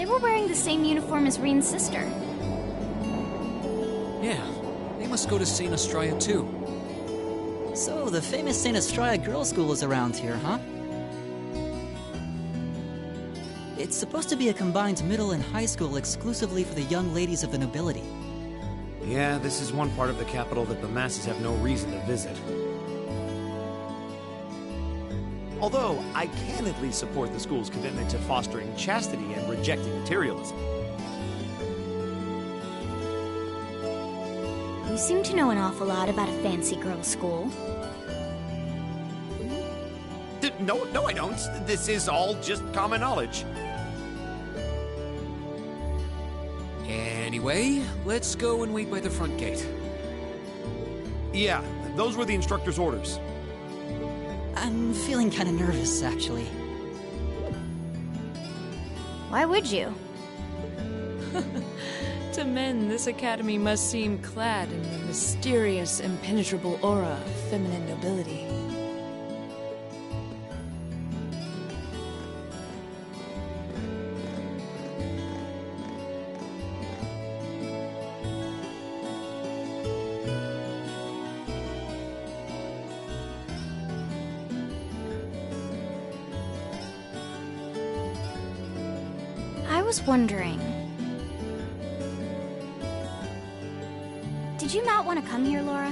were wearing the same uniform as Rean's sister. Yeah, they must go to St Astreia too. So, the famous St Astreia Girls School is around here, huh? It's supposed to be a combined middle and high school exclusively for the young ladies of the nobility. Yeah, this is one part of the capital that the masses have no reason to visit. Although, I can at least support the school's commitment to fostering chastity and rejecting materialism. You seem to know an awful lot about a fancy girls' school. No, I don't. This is all just common knowledge. Anyway, let's go and wait by the front gate. Yeah, those were the instructor's orders. I'm feeling kind of nervous, actually. Why would you? To men, this academy must seem clad in the mysterious, impenetrable aura of feminine nobility. I was wondering... Did you not want to come here, Laura?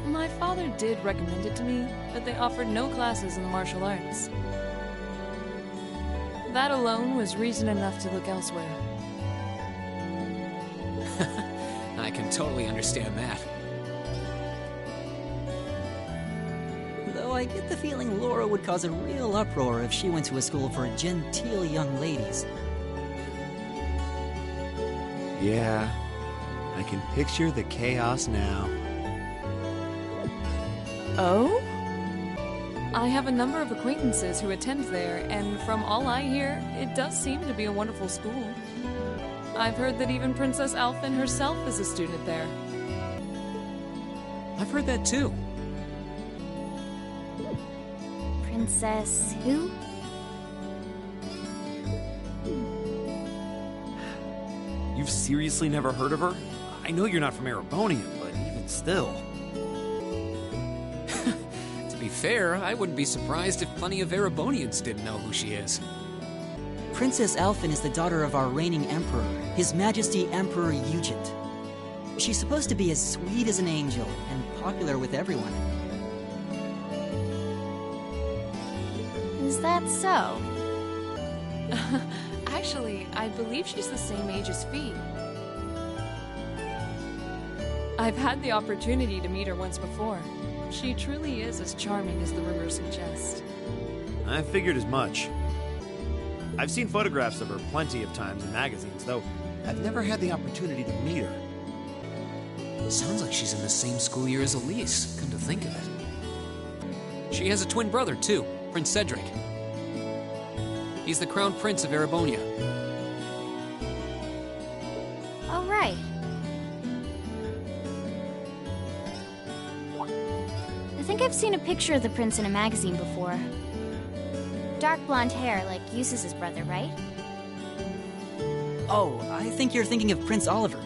My father did recommend it to me, but they offered no classes in the martial arts. That alone was reason enough to look elsewhere. I can totally understand that. Though I get the feeling Laura would cause a real uproar if she went to a school for genteel young ladies. Yeah, I can picture the chaos now. Oh? I have a number of acquaintances who attend there, and from all I hear, it does seem to be a wonderful school. I've heard that even Princess Alfin herself is a student there. I've heard that too. Princess who? You've seriously never heard of her? I know you're not from Erebonia, but even still. To be fair, I wouldn't be surprised if plenty of Erebonians didn't know who she is. Princess Alfin is the daughter of our reigning emperor, His Majesty Emperor Eugent. She's supposed to be as sweet as an angel and popular with everyone. Is that so? Actually, I believe she's the same age as Fee. I've had the opportunity to meet her once before. She truly is as charming as the rumors suggest. I figured as much. I've seen photographs of her plenty of times in magazines, though I've never had the opportunity to meet her. Sounds like she's in the same school year as Elise, come to think of it. She has a twin brother, too, Prince Cedric. He's the crown prince of Erebonia. Oh, right. I think I've seen a picture of the prince in a magazine before. Dark blonde hair, like Eustace's brother, right? Oh, I think you're thinking of Prince Olivert.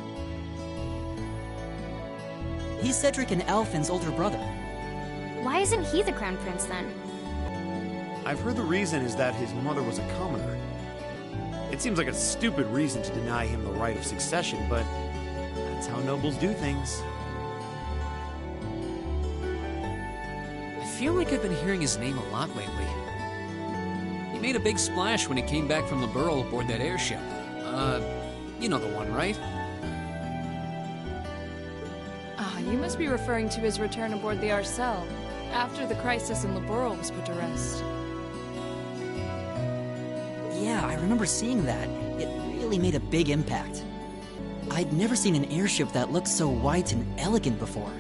He's Cedric and Alfin's older brother. Why isn't he the crown prince, then? I've heard the reason is that his mother was a commoner. It seems like a stupid reason to deny him the right of succession, but that's how nobles do things. I feel like I've been hearing his name a lot lately. He made a big splash when he came back from the Burl aboard that airship. You know the one, right? Ah, you must be referring to his return aboard the Arcel, after the crisis in Laboral was put to rest. Yeah, I remember seeing that. It really made a big impact. I'd never seen an airship that looked so white and elegant before.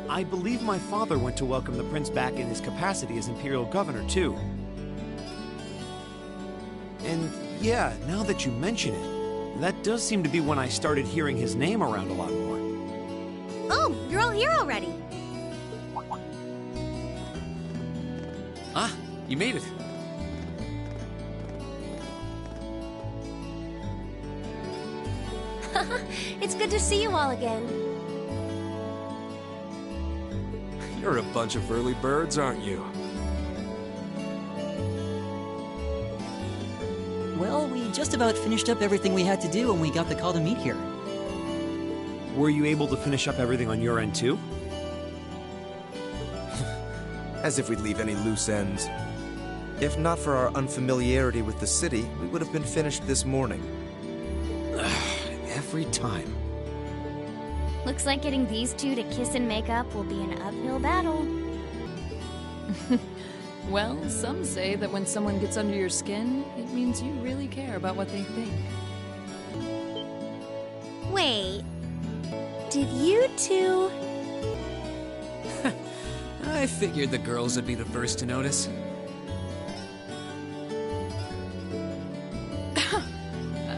I believe my father went to welcome the prince back in his capacity as imperial governor, too. And yeah, now that you mention it, that does seem to be when I started hearing his name around a lot more. Oh, you're all here already. Ah, you made it. It's good to see you all again. You're a bunch of early birds, aren't you? Well, we just about finished up everything we had to do when we got the call to meet here. Were you able to finish up everything on your end too? As if we'd leave any loose ends. If not for our unfamiliarity with the city, we would have been finished this morning. Every time. Looks like getting these two to kiss and make up will be an uphill battle. Well, some say that when someone gets under your skin, it means you really care about what they think. Wait. Did you two... I figured the girls would be the first to notice.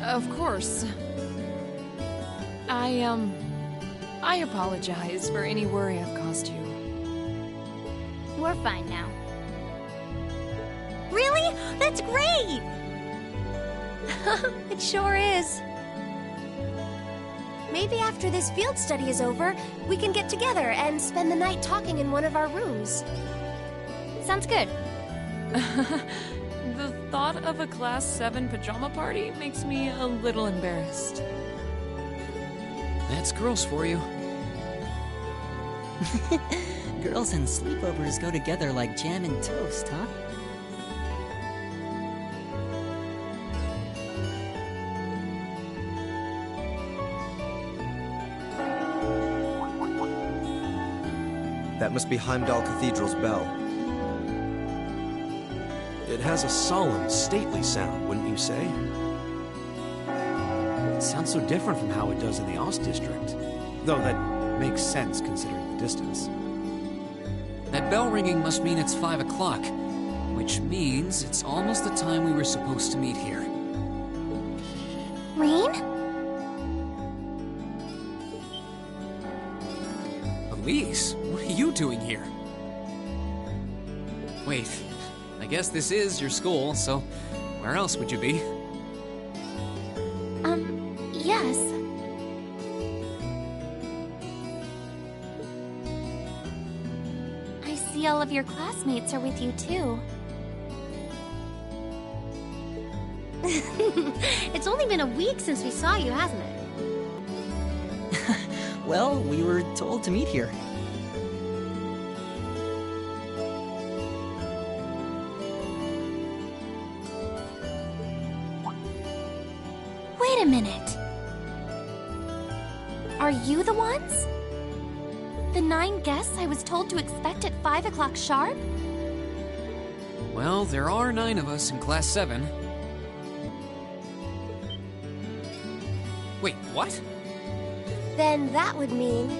Of course. I apologize for any worry I've caused you. We're fine now. Really? That's great! It sure is. Maybe after this field study is over, we can get together and spend the night talking in one of our rooms. Sounds good. The thought of a Class VII pajama party makes me a little embarrassed. That's girls for you. Girls and sleepovers go together like jam and toast, huh? That must be Heimdall Cathedral's bell. It has a solemn, stately sound, wouldn't you say? It sounds so different from how it does in the Ost District. Though that makes sense considering the distance. That bell ringing must mean it's 5 o'clock, which means it's almost the time we were supposed to meet here. Rean? Elise, what are you doing here? Wait, I guess this is your school, so where else would you be? Yes. I see all of your classmates are with you, too. It's only been a week since we saw you, hasn't it? Well, we were told to meet here. Wait a minute. Are you the ones? The 9 guests I was told to expect at 5 o'clock sharp? Well, there are 9 of us in Class 7. Wait, what? Then that would mean...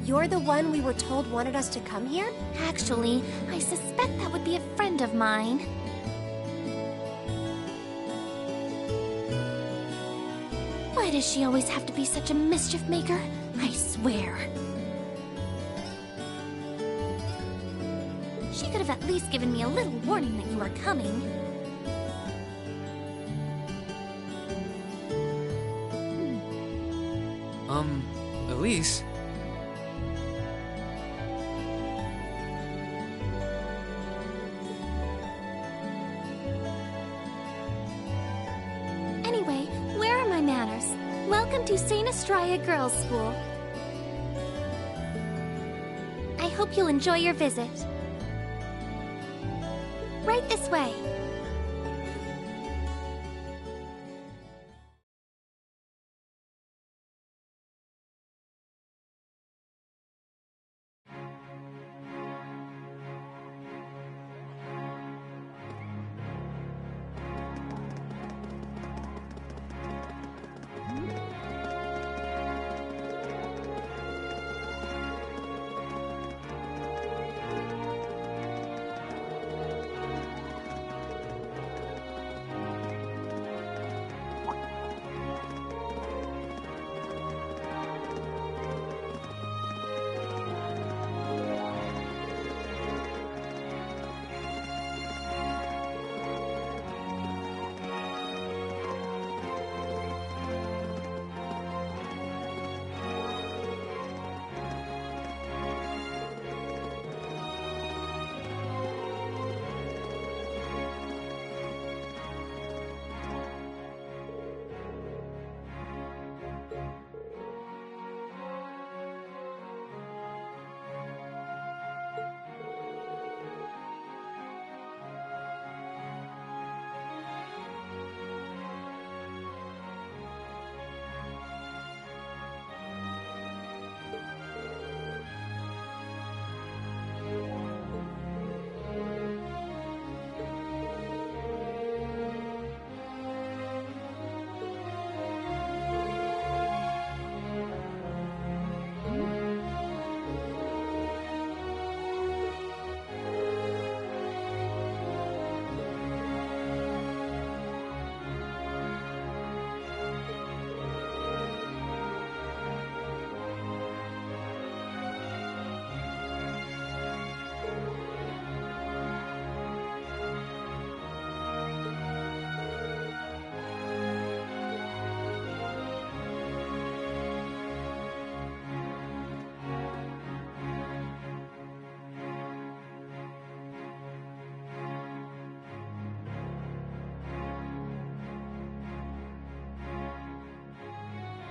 You're the one we were told wanted us to come here? Actually, I suspect that would be a friend of mine. Why does she always have to be such a mischief maker? I swear. She could have at least given me a little warning that you were coming. Elise? Anyway, where are my manners? Welcome to St Astreia Girls School. I hope you'll enjoy your visit. Right this way.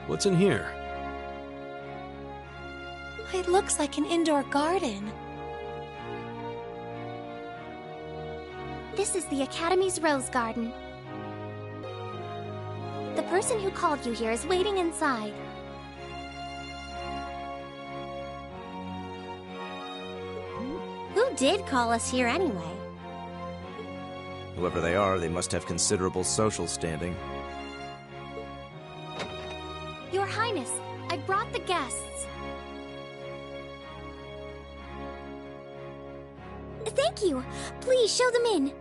What's in here? It looks like an indoor garden. This is the Academy's rose garden. The person who called you here is waiting inside. Who did call us here anyway? Whoever they are, they must have considerable social standing. Your Highness, I brought the guests. Thank you. Please show them in.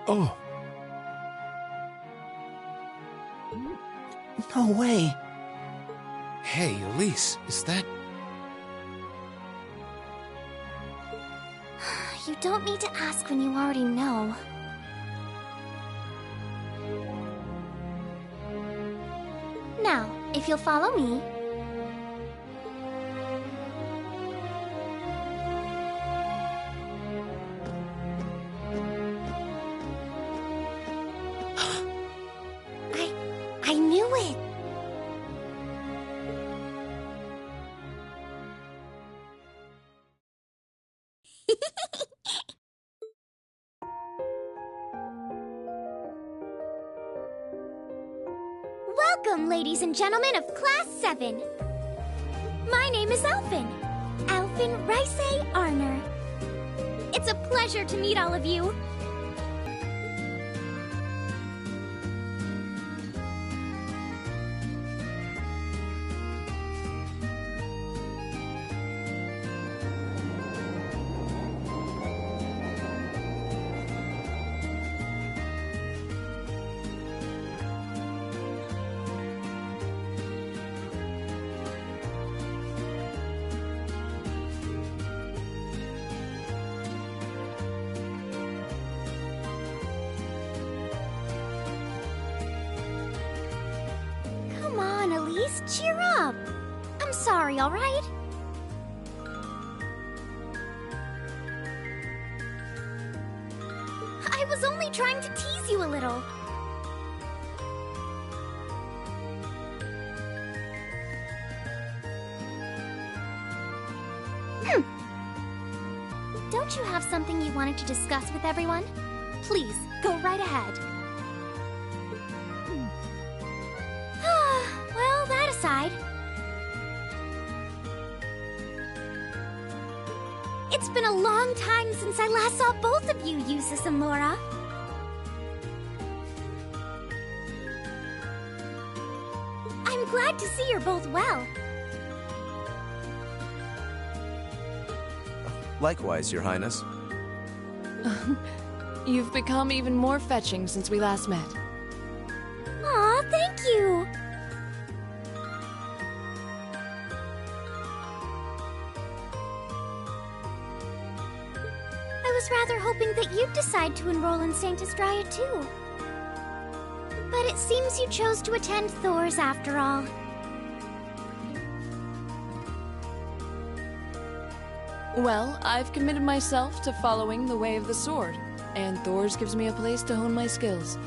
Oh, No way. Hey, Elise, is that... You don't need to ask when you already know. Now, if you'll follow me... I knew it! Welcome, ladies and gentlemen of Class VII. My name is Alfin. Alfin Rice Arner. It's a pleasure to meet all of you. Come on, Elise, cheer up. I'm sorry, all right? I was only trying to tease you a little. Don't you have something you wanted to discuss with everyone? Please, go right ahead. Well, that aside... It's been a long time since I last saw both of you, Eustace and Laura. I'm glad to see you're both well. Likewise, Your Highness. You've become even more fetching since we last met. Aw, thank you! I was rather hoping that you'd decide to enroll in St Astreia too. But it seems you chose to attend Thor's after all. Well, I've committed myself to following the way of the sword, and Thor's gives me a place to hone my skills.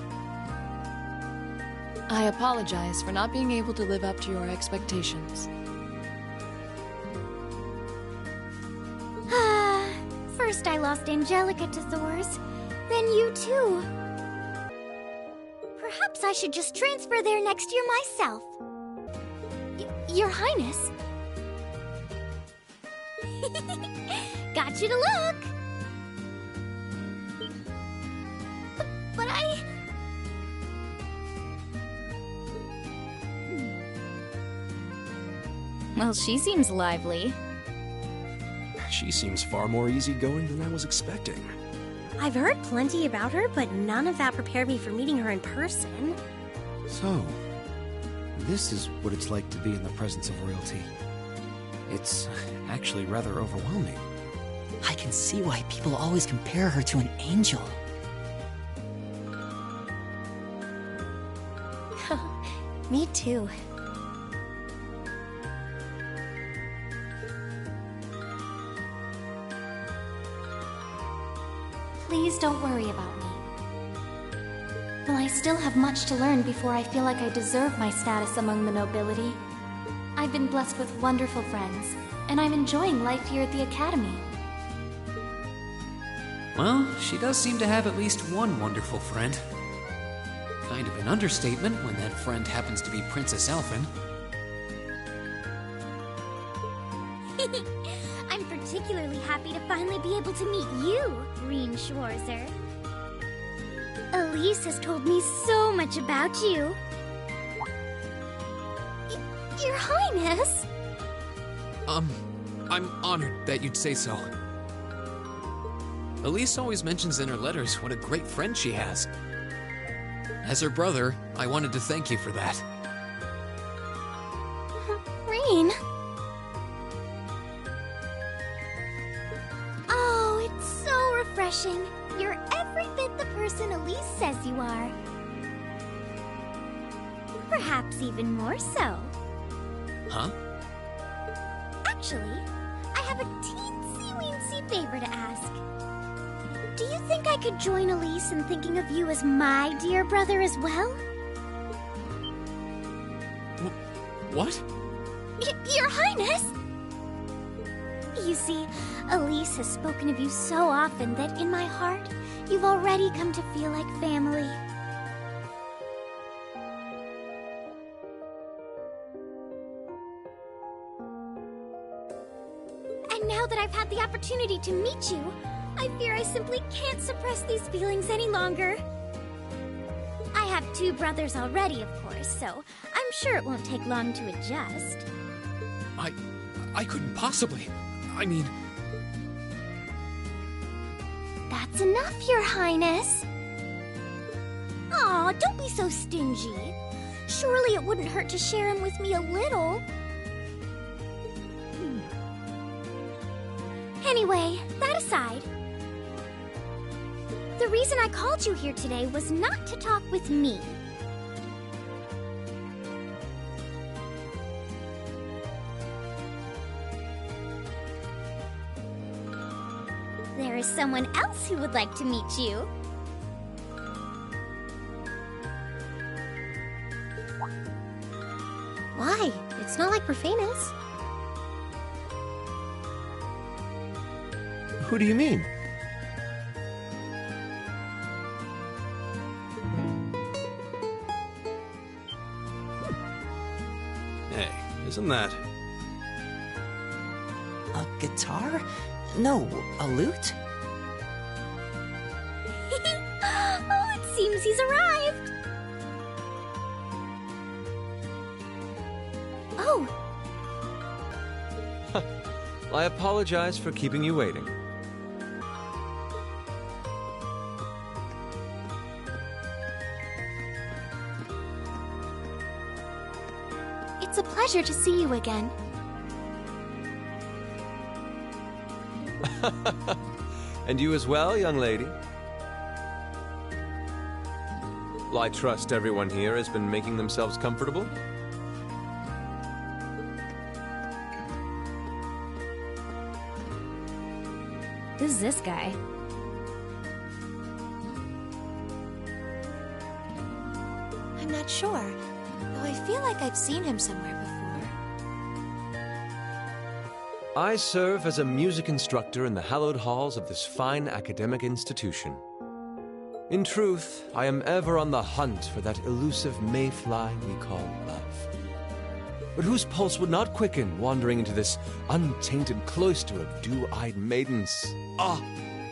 I apologize for not being able to live up to your expectations. First I lost Angelica to Thor's, then you too. Perhaps I should just transfer there next year myself. Your Highness. Got you to look! But I... Well, she seems lively. she seems far more easygoing than I was expecting. I've heard plenty about her, but none of that prepared me for meeting her in person. So, this is what it's like to be in the presence of royalty. It's actually rather overwhelming. I can see why people always compare her to an angel. Me too. Please don't worry about me. Well, I still have much to learn before I feel like I deserve my status among the nobility. I've been blessed with wonderful friends, and I'm enjoying life here at the Academy. Well, she does seem to have at least one wonderful friend. Kind of an understatement when that friend happens to be Princess Alfin. I'm particularly happy to finally be able to meet you, Rean Schwarzer. Elise has told me so much about you. Your Highness! I'm honored that you'd say so. Elise always mentions in her letters what a great friend she has. As her brother, I wanted to thank you for that. Rean. Oh, it's so refreshing. You're every bit the person Elise says you are. Perhaps even more so. Huh? Actually, I have a teensy-weensy favor to ask. Do you think I could join Elise in thinking of you as my dear brother as well? What? Your Highness! You see, Elise has spoken of you so often that in my heart, you've already come to feel like family. And now that I've had the opportunity to meet you, I fear I simply can't suppress these feelings any longer. I have two brothers already, of course, so I'm sure it won't take long to adjust. I couldn't possibly. I mean... That's enough, Your Highness. Aw, don't be so stingy. Surely it wouldn't hurt to share him with me a little. Anyway, that aside, the reason I called you here today was not to talk with me. There is someone else who would like to meet you. Why? It's not like we're famous. Who do you mean? Hey, isn't that... A guitar? No, a lute? Oh, it seems he's arrived. Oh, I apologize for keeping you waiting. It's a pleasure to see you again. And you as well, young lady. Well, I trust everyone here has been making themselves comfortable. Who's this guy? I'm not sure, though I feel like I've seen him somewhere before. I serve as a music instructor in the hallowed halls of this fine academic institution. In truth, I am ever on the hunt for that elusive mayfly we call love. But whose pulse would not quicken wandering into this untainted cloister of dew-eyed maidens? Ah,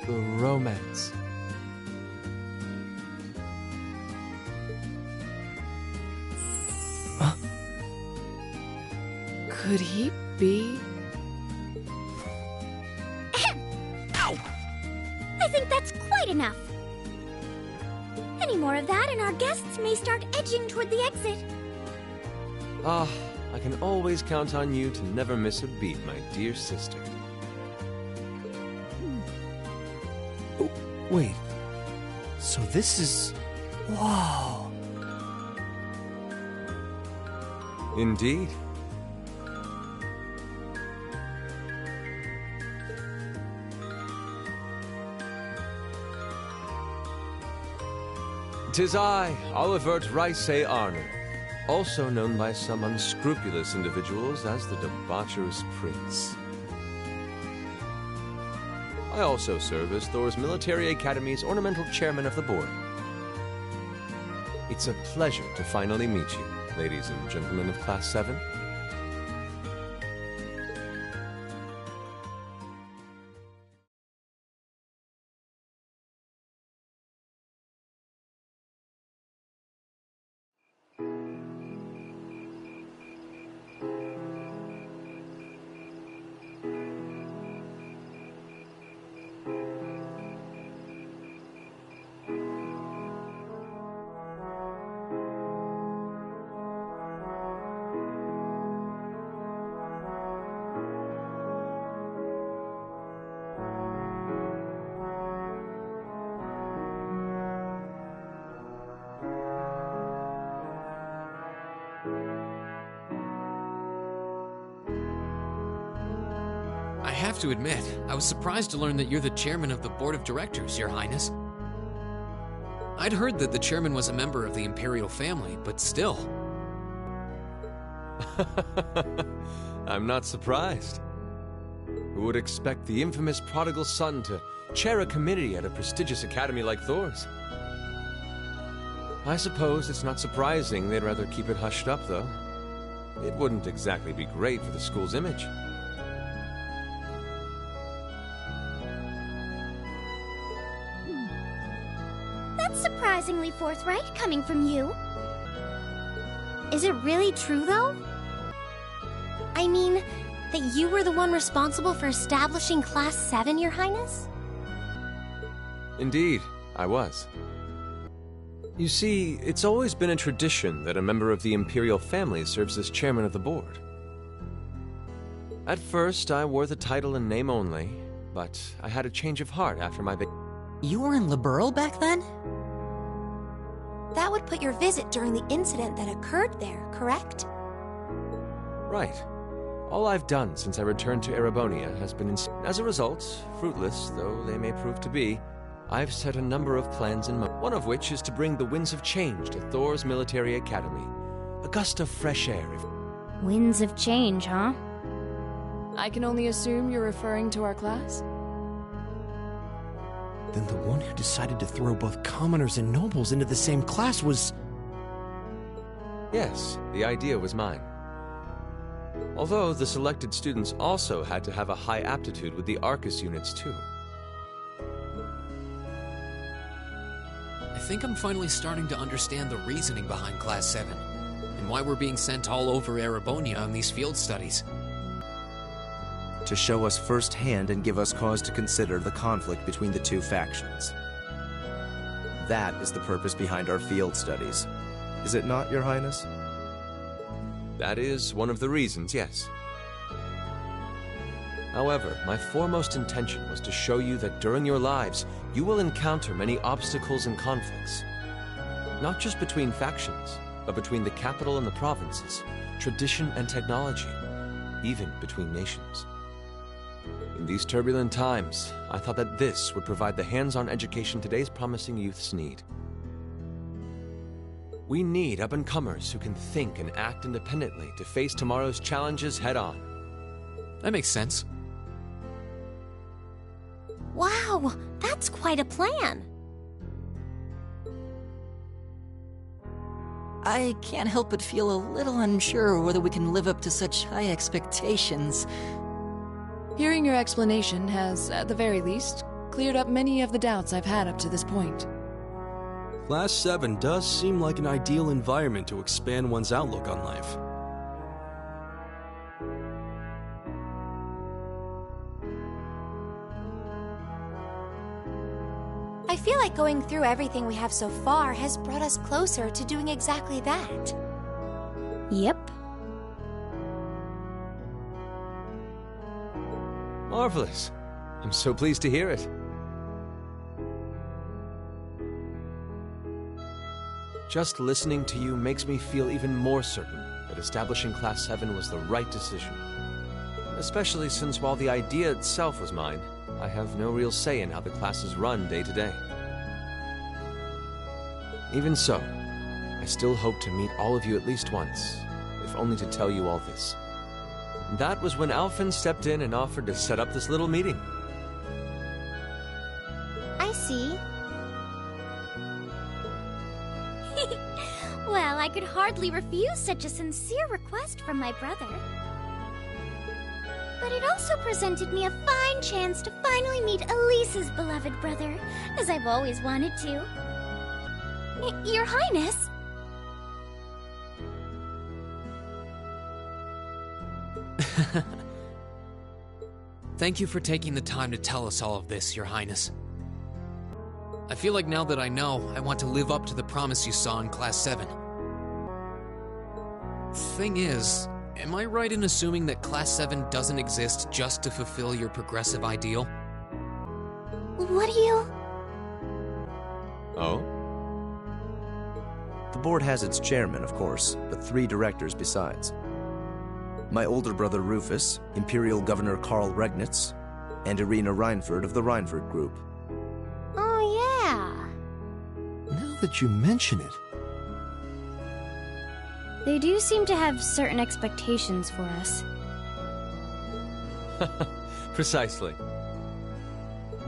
the romance. Could he be? Ow! I think that's quite enough. Any more of that and our guests may start edging toward the exit. Ah, I can always count on you to never miss a beat, my dear sister. Oh, wait. So this is... Whoa. Indeed. 'Tis I, Olivert Reise Arner, also known by some unscrupulous individuals as the debaucherous prince. I also serve as Thor's Military Academy's ornamental chairman of the board. It's a pleasure to finally meet you, ladies and gentlemen of Class 7. I have to admit, I was surprised to learn that you're the chairman of the board of directors, Your Highness. I'd heard that the chairman was a member of the imperial family, but still. I'm not surprised. Who would expect the infamous prodigal son to chair a committee at a prestigious academy like Thor's? I suppose it's not surprising they'd rather keep it hushed up, though. It wouldn't exactly be great for the school's image. That's surprisingly forthright coming from you. Is it really true, though? I mean, that you were the one responsible for establishing Class 7, Your Highness? Indeed, I was. You see, it's always been a tradition that a member of the imperial family serves as chairman of the board. At first, I wore the title in name only, but I had a change of heart after my You were in Liberal back then? That would put your visit during the incident that occurred there, correct? Right. All I've done since I returned to Erebonia has been as a result, fruitless though they may prove to be, I've set a number of plans in motion, one of which is to bring the winds of change to Thor's Military Academy. A gust of fresh air, if... Winds of change, huh? I can only assume you're referring to our class? Then the one who decided to throw both commoners and nobles into the same class was... Yes, the idea was mine. Although the selected students also had to have a high aptitude with the Arcus units too. I think I'm finally starting to understand the reasoning behind Class 7, and why we're being sent all over Erebonia on these field studies. To show us firsthand and give us cause to consider the conflict between the two factions. That is the purpose behind our field studies. Is it not, Your Highness? That is one of the reasons, yes. However, my foremost intention was to show you that during your lives, you will encounter many obstacles and conflicts. Not just between factions, but between the capital and the provinces, tradition and technology, even between nations. In these turbulent times, I thought that this would provide the hands-on education today's promising youths need. We need up-and-comers who can think and act independently to face tomorrow's challenges head-on. That makes sense. Wow, that's quite a plan. I can't help but feel a little unsure whether we can live up to such high expectations. Hearing your explanation has, at the very least, cleared up many of the doubts I've had up to this point. Class 7 does seem like an ideal environment to expand one's outlook on life. I feel like going through everything we have so far has brought us closer to doing exactly that. Yep. Marvelous. I'm so pleased to hear it. Just listening to you makes me feel even more certain that establishing Class 7 was the right decision. Especially since while the idea itself was mine, I have no real say in how the class is run day to day. Even so, I still hope to meet all of you at least once, if only to tell you all this. And that was when Alfin stepped in and offered to set up this little meeting. I see. Well, I could hardly refuse such a sincere request from my brother. But it also presented me a fine chance to finally meet Elise's beloved brother, as I've always wanted to. Your Highness! Thank you for taking the time to tell us all of this, Your Highness. I feel like now that I know, I want to live up to the promise you saw in Class VII. Thing is, am I right in assuming that Class VII doesn't exist just to fulfill your progressive ideal? What do you... Oh? The board has its chairman, of course, but 3 directors besides. My older brother Rufus, Imperial Governor Karl Regnitz, and Irina Reinford of the Reinford Group. Oh, yeah. Now that you mention it, They do seem to have certain expectations for us. Precisely.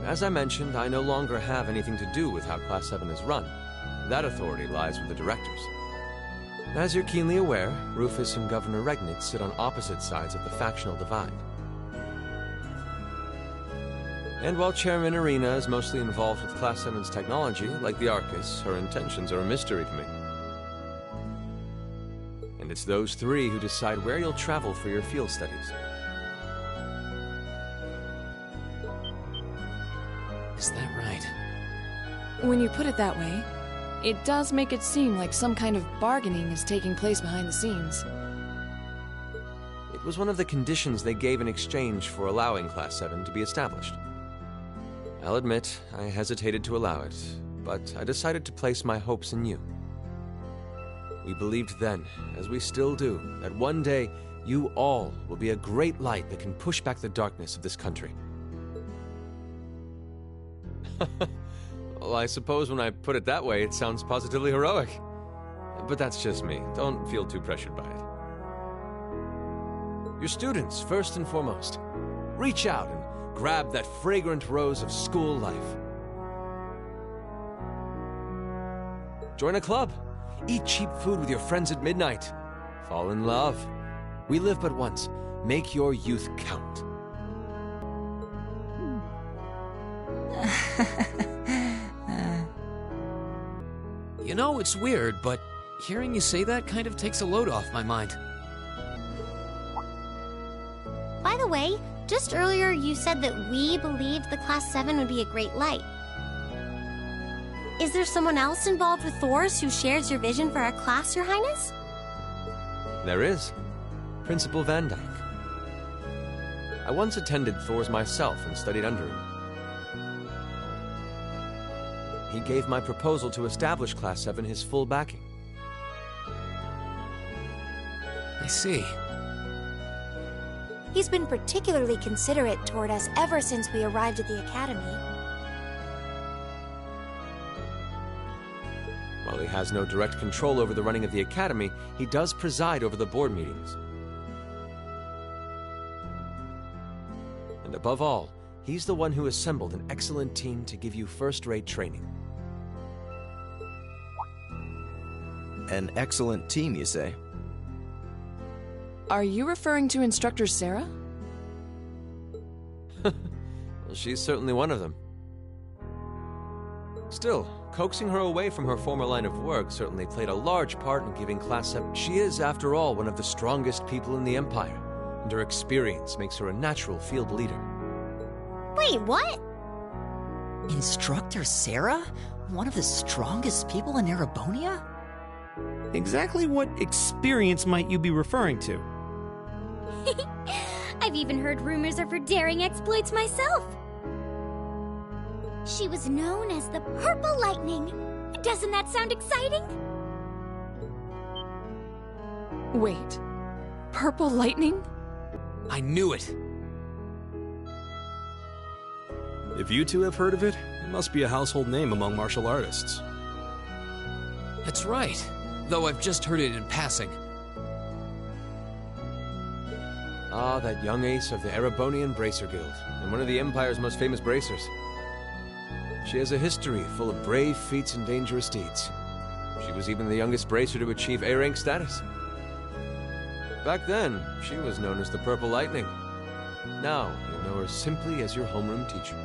As I mentioned, I no longer have anything to do with how Class 7 is run. That authority lies with the directors. As you're keenly aware, Rufus and Governor Regnitz sit on opposite sides of the factional divide. And while Chairman Irina is mostly involved with Class 7's technology, like the Arcus, her intentions are a mystery to me. And it's those 3 who decide where you'll travel for your field studies. Is that right? When you put it that way, it does make it seem like some kind of bargaining is taking place behind the scenes. It was one of the conditions they gave in exchange for allowing Class 7 to be established. I'll admit, I hesitated to allow it, but I decided to place my hopes in you. We believed then, as we still do, that one day you all will be a great light that can push back the darkness of this country. Well, I suppose when I put it that way, it sounds positively heroic. But that's just me. Don't feel too pressured by it. Your students, first and foremost. Reach out and grab that fragrant rose of school life. Join a club. Eat cheap food with your friends at midnight. Fall in love. We live but once. Make your youth count. You know, it's weird, but hearing you say that kind of takes a load off my mind. By the way, just earlier you said that we believed the Class 7 would be a great light. Is there someone else involved with Thor's who shares your vision for our class, Your Highness? There is. Principal Van Dyke. I once attended Thor's myself and studied under him. He gave my proposal to establish Class 7 his full backing. I see. He's been particularly considerate toward us ever since we arrived at the Academy. While he has no direct control over the running of the Academy, he does preside over the board meetings. And above all, he's the one who assembled an excellent team to give you first-rate training. An excellent team, you say? Are you referring to Instructor Sarah? Well, she's certainly one of them. Still, coaxing her away from her former line of work certainly played a large part in giving Class 7. She is, after all, one of the strongest people in the Empire, and her experience makes her a natural field leader. Wait, what? Instructor Sarah? One of the strongest people in Erebonia? Exactly what experience might you be referring to? I've even heard rumors of her daring exploits myself. She was known as the Purple Lightning. Doesn't that sound exciting? Wait, Purple Lightning? I knew it! if you two have heard of it, it must be a household name among martial artists. That's right, though I've just heard it in passing. Ah, that young ace of the Erebonian Bracer Guild, and one of the Empire's most famous bracers. She has a history full of brave feats and dangerous deeds. She was even the youngest bracer to achieve A-rank status. Back then, she was known as the Purple Lightning. Now, you know her simply as your homeroom teacher.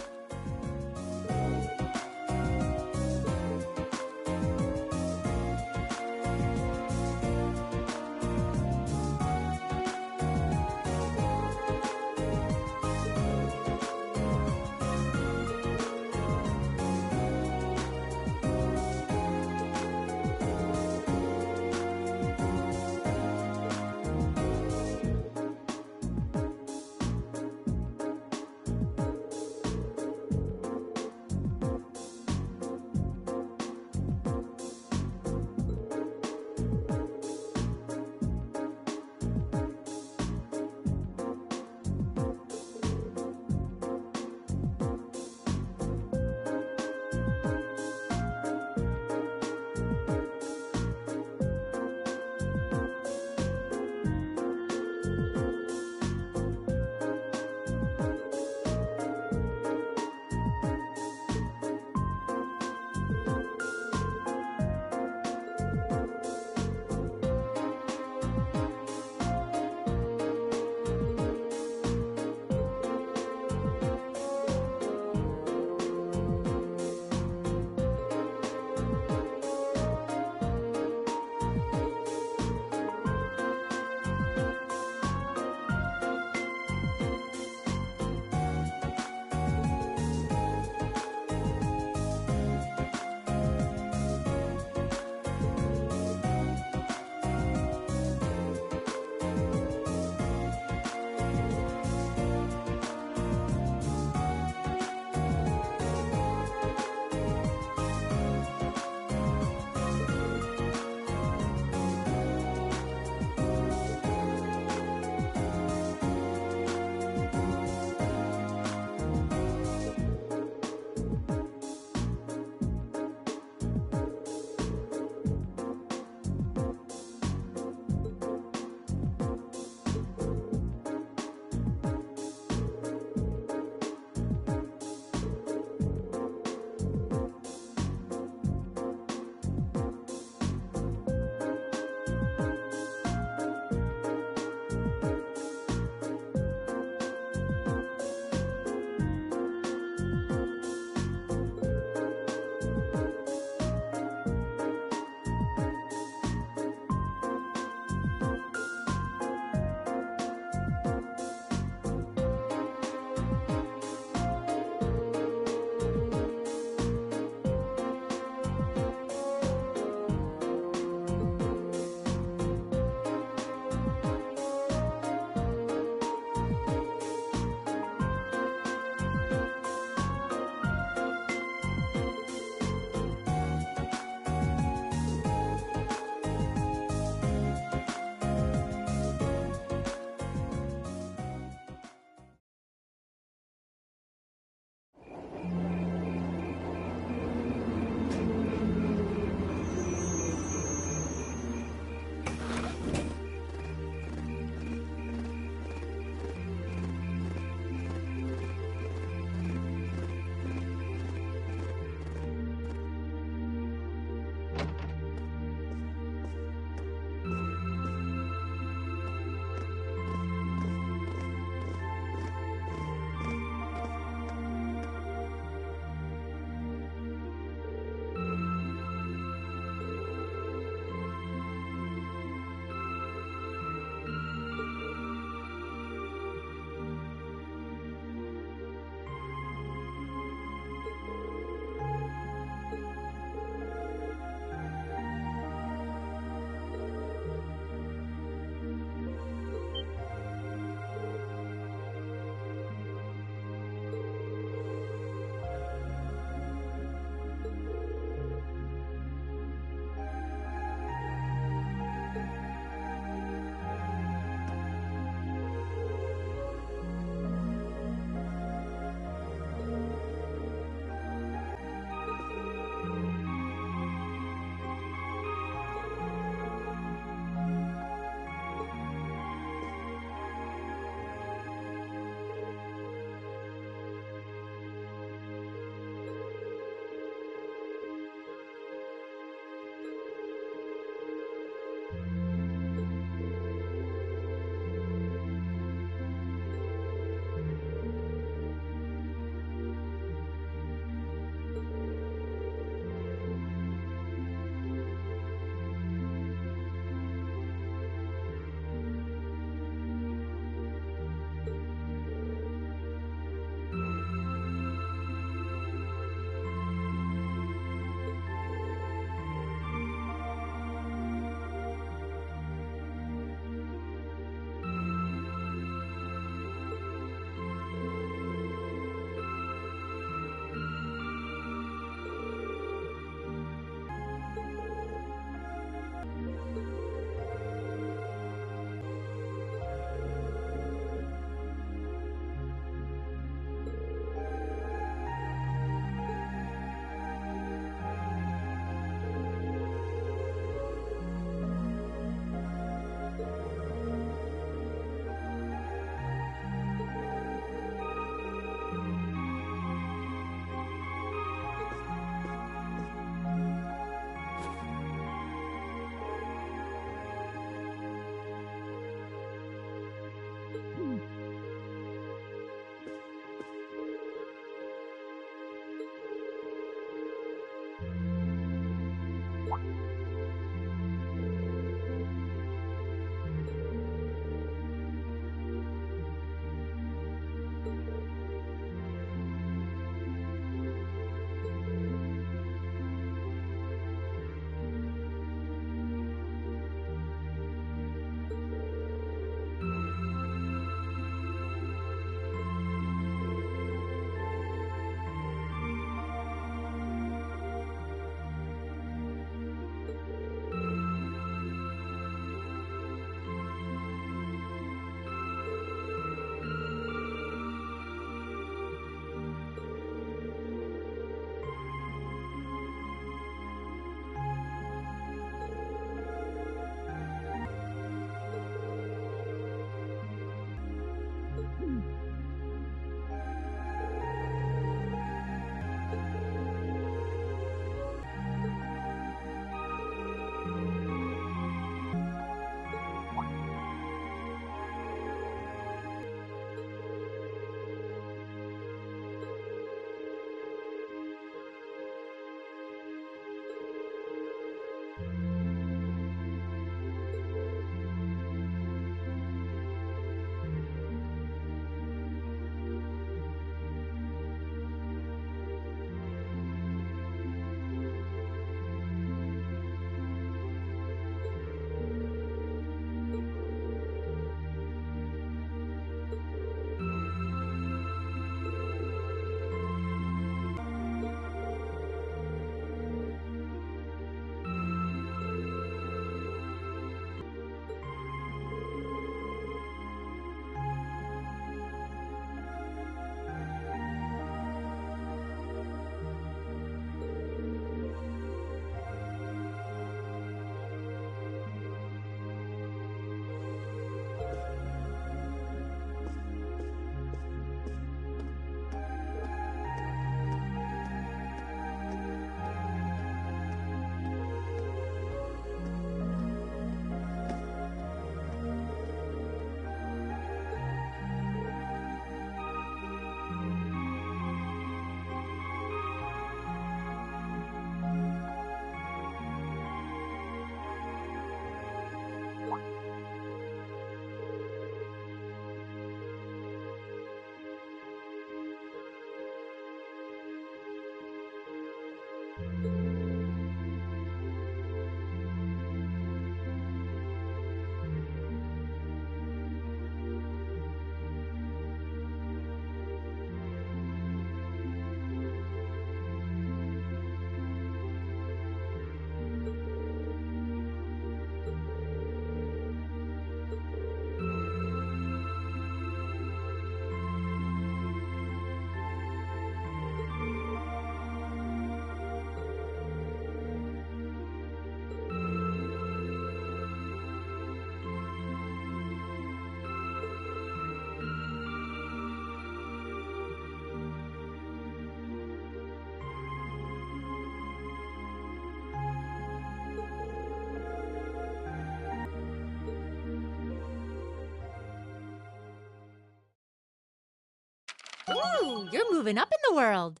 Ooh, you're moving up in the world.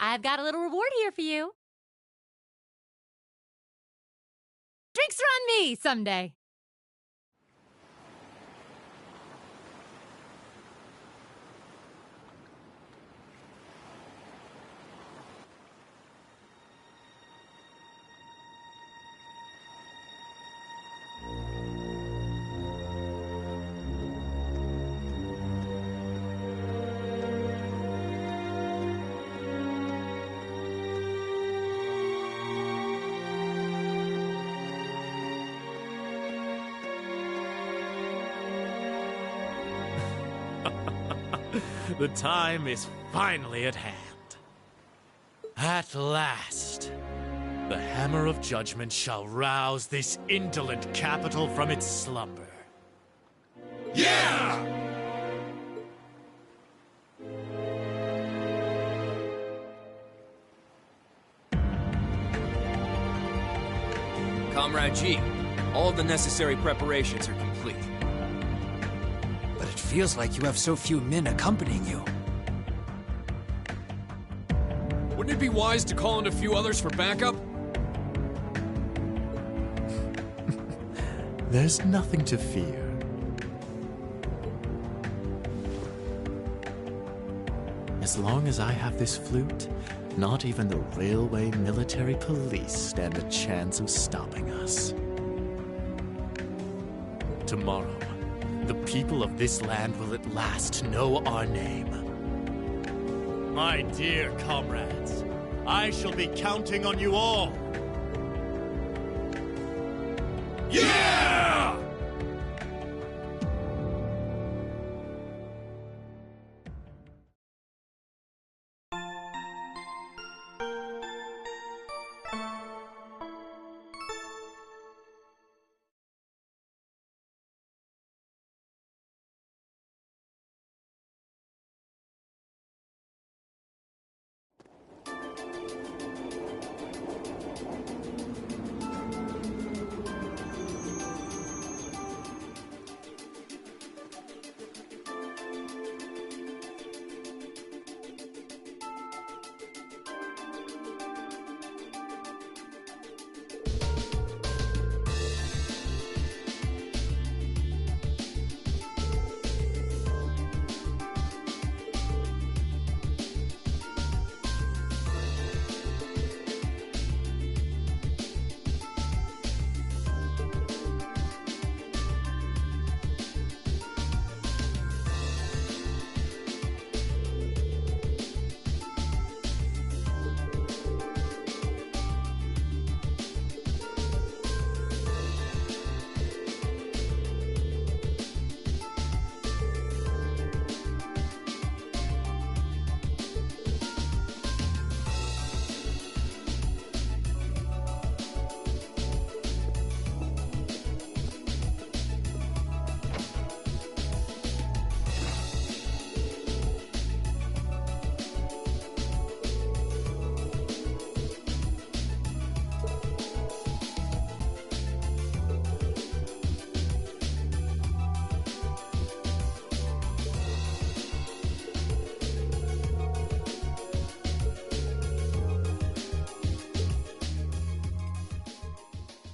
I've got a little reward here for you. Drinks are on me someday. The time is finally at hand. At last, the hammer of judgment shall rouse this indolent capital from its slumber. Yeah! Comrade G, all the necessary preparations are complete. But it feels like you have so few men accompanying you. Wouldn't it be wise to call in a few others for backup? There's nothing to fear. As long as I have this flute, not even the railway military police stand a chance of stopping us. Tomorrow, the people of this land will at last know our name. My dear comrades, I shall be counting on you all